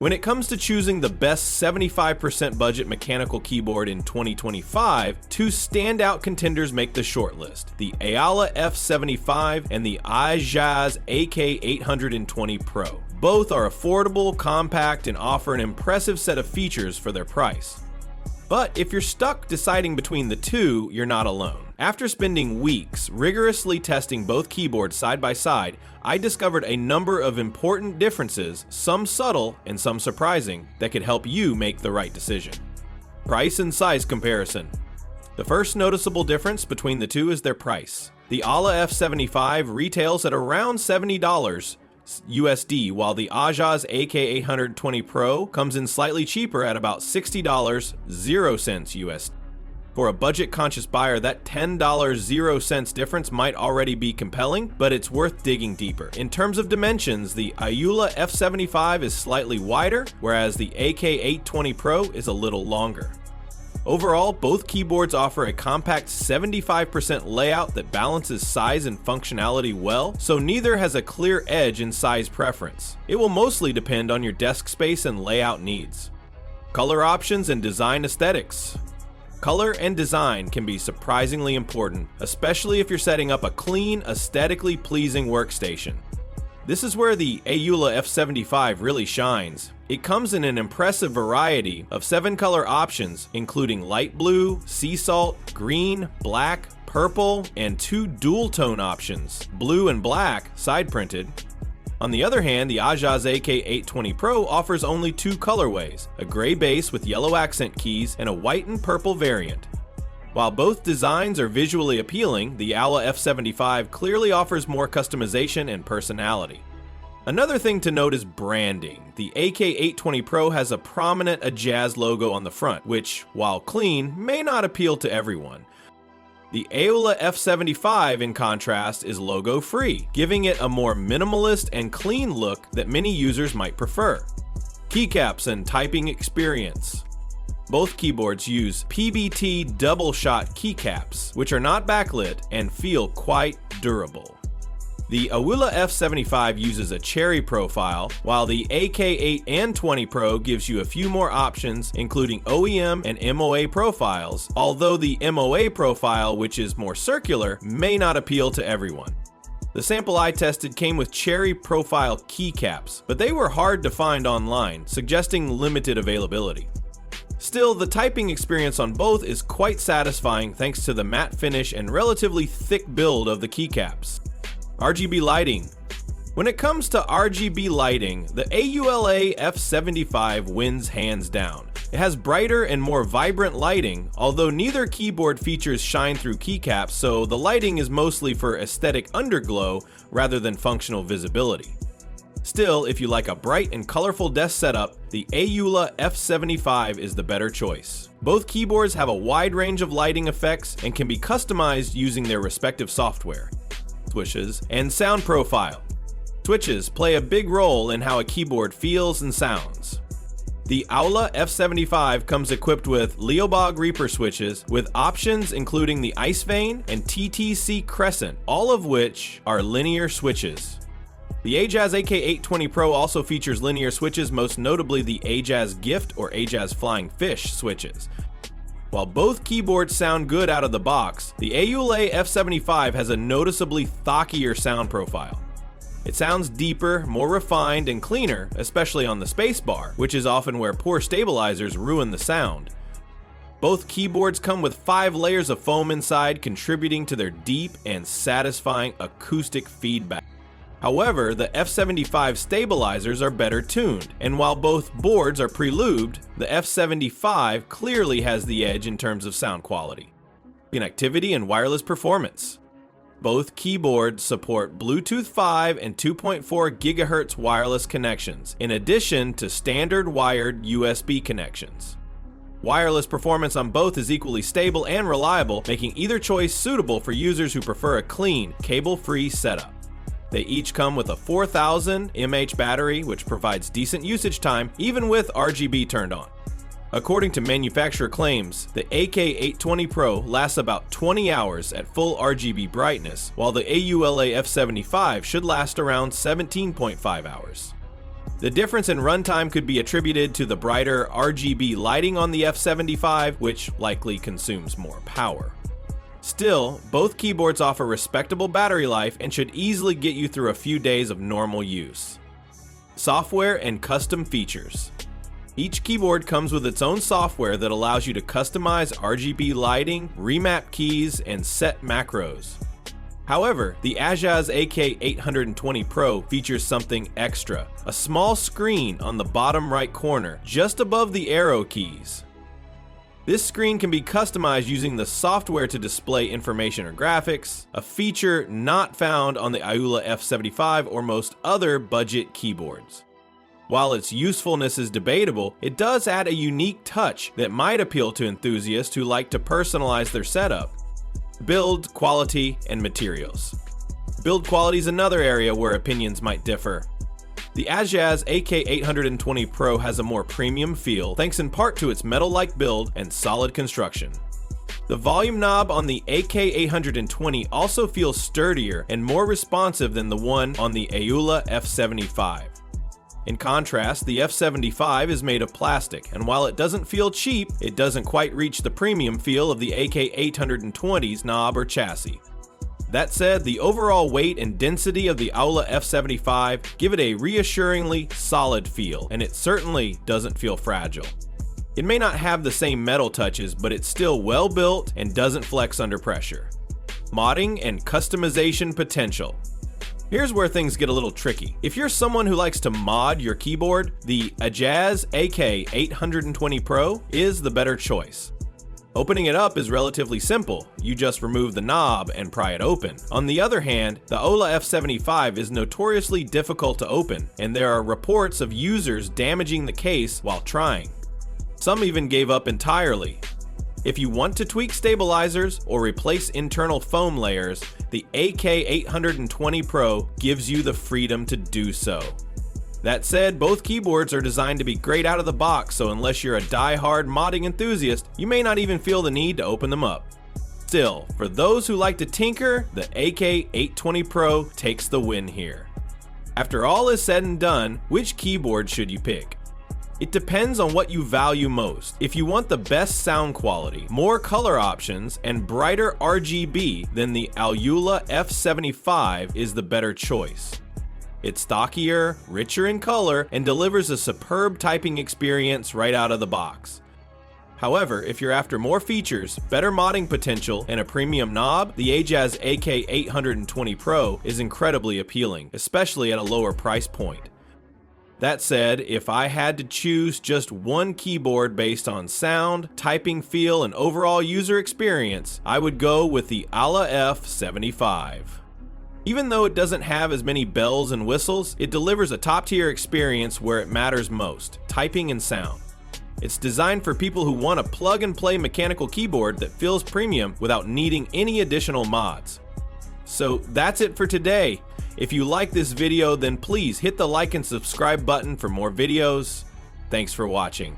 When it comes to choosing the best 75% budget mechanical keyboard in 2025, two standout contenders make the shortlist: the Aula F75 and the Ajazz AK820 Pro. Both are affordable, compact, and offer an impressive set of features for their price. But if you're stuck deciding between the two, you're not alone. After spending weeks rigorously testing both keyboards side by side, I discovered a number of important differences, some subtle and some surprising, that could help you make the right decision. Price and size comparison. The first noticeable difference between the two is their price. The Aula F75 retails at around $70 USD, while the Ajazz AK820 Pro comes in slightly cheaper at about $60.00 USD. For a budget-conscious buyer, that $10.00 difference might already be compelling, but it's worth digging deeper. In terms of dimensions, the Aula F75 is slightly wider, whereas the AK820 Pro is a little longer. Overall, both keyboards offer a compact 75% layout that balances size and functionality well, so neither has a clear edge in size preference. It will mostly depend on your desk space and layout needs. Color options and design aesthetics. Color and design can be surprisingly important, especially if you're setting up a clean, aesthetically pleasing workstation. This is where the Aula F75 really shines. It comes in an impressive variety of 7 color options, including light blue, sea salt, green, black, purple, and 2 dual tone options, blue and black, side printed. On the other hand, the Ajazz AK820 Pro offers only 2 colorways, a gray base with yellow accent keys and a white and purple variant. While both designs are visually appealing, the Aula F75 clearly offers more customization and personality. Another thing to note is branding. The AK820 Pro has a prominent Ajazz logo on the front, which, while clean, may not appeal to everyone. The Aula F75, in contrast, is logo-free, giving it a more minimalist and clean look that many users might prefer. Keycaps and typing experience. Both keyboards use PBT double-shot keycaps, which are not backlit and feel quite durable. The Aula F75 uses a cherry profile, while the AK820 Pro gives you a few more options, including OEM and MOA profiles, although the MOA profile, which is more circular, may not appeal to everyone. The sample I tested came with cherry profile keycaps, but they were hard to find online, suggesting limited availability. Still, the typing experience on both is quite satisfying thanks to the matte finish and relatively thick build of the keycaps. RGB lighting. When it comes to RGB lighting, the Aula F75 wins hands down. It has brighter and more vibrant lighting, although neither keyboard features shine-through keycaps, so the lighting is mostly for aesthetic underglow rather than functional visibility. Still, if you like a bright and colorful desk setup, the Aula F75 is the better choice. Both keyboards have a wide range of lighting effects and can be customized using their respective software. Switches and sound profile. Switches play a big role in how a keyboard feels and sounds. The Aula F75 comes equipped with Leobog Reaper switches with options including the Ice Vein and TTC Crescent, all of which are linear switches. The Ajazz AK820 Pro also features linear switches, most notably the Ajazz Gift or Ajazz Flying Fish switches. While both keyboards sound good out of the box, the Aula F75 has a noticeably thockier sound profile. It sounds deeper, more refined, and cleaner, especially on the spacebar, which is often where poor stabilizers ruin the sound. Both keyboards come with 5 layers of foam inside, contributing to their deep and satisfying acoustic feedback. However, the F75 stabilizers are better tuned, and while both boards are pre-lubed, the F75 clearly has the edge in terms of sound quality. Connectivity and wireless performance. Both keyboards support Bluetooth 5 and 2.4 GHz wireless connections, in addition to standard wired USB connections. Wireless performance on both is equally stable and reliable, making either choice suitable for users who prefer a clean, cable-free setup. They each come with a 4000 mAh battery, which provides decent usage time even with RGB turned on. According to manufacturer claims, the AK820 Pro lasts about 20 hours at full RGB brightness, while the Aula F75 should last around 17.5 hours. The difference in runtime could be attributed to the brighter RGB lighting on the F75, which likely consumes more power. Still, both keyboards offer respectable battery life and should easily get you through a few days of normal use. Software and custom features. Each keyboard comes with its own software that allows you to customize RGB lighting, remap keys, and set macros. However, the Ajazz AK820 Pro features something extra, a small screen on the bottom right corner, just above the arrow keys. This screen can be customized using the software to display information or graphics, a feature not found on the Aula F75 or most other budget keyboards. While its usefulness is debatable, it does add a unique touch that might appeal to enthusiasts who like to personalize their setup. Build quality and materials. Build quality is another area where opinions might differ. The Ajazz AK820 Pro has a more premium feel thanks in part to its metal-like build and solid construction. The volume knob on the AK820 also feels sturdier and more responsive than the one on the Aula F75. In contrast, the F75 is made of plastic, and while it doesn't feel cheap, it doesn't quite reach the premium feel of the AK820's knob or chassis. That said, the overall weight and density of the Aula F75 give it a reassuringly solid feel, and it certainly doesn't feel fragile. It may not have the same metal touches, but it's still well built and doesn't flex under pressure. Modding and customization potential. Here's where things get a little tricky. If you're someone who likes to mod your keyboard, the Ajazz AK820 Pro is the better choice. Opening it up is relatively simple. You just remove the knob and pry it open. On the other hand, the Aula F75 is notoriously difficult to open, and there are reports of users damaging the case while trying. Some even gave up entirely. If you want to tweak stabilizers or replace internal foam layers, the AK820 Pro gives you the freedom to do so. That said, both keyboards are designed to be great out of the box, so unless you're a die-hard modding enthusiast, you may not even feel the need to open them up. Still, for those who like to tinker, the AK820 Pro takes the win here. After all is said and done, which keyboard should you pick? It depends on what you value most. If you want the best sound quality, more color options, and brighter RGB, then the Aula F75 is the better choice. It's stockier, richer in color, and delivers a superb typing experience right out of the box. However, if you're after more features, better modding potential, and a premium knob, the Ajazz AK820 Pro is incredibly appealing, especially at a lower price point. That said, if I had to choose just one keyboard based on sound, typing feel, and overall user experience, I would go with the Aula F75. Even though it doesn't have as many bells and whistles, it delivers a top-tier experience where it matters most, typing and sound. It's designed for people who want a plug-and-play mechanical keyboard that feels premium without needing any additional mods. So that's it for today. If you like this video, then please hit the like and subscribe button for more videos. Thanks for watching.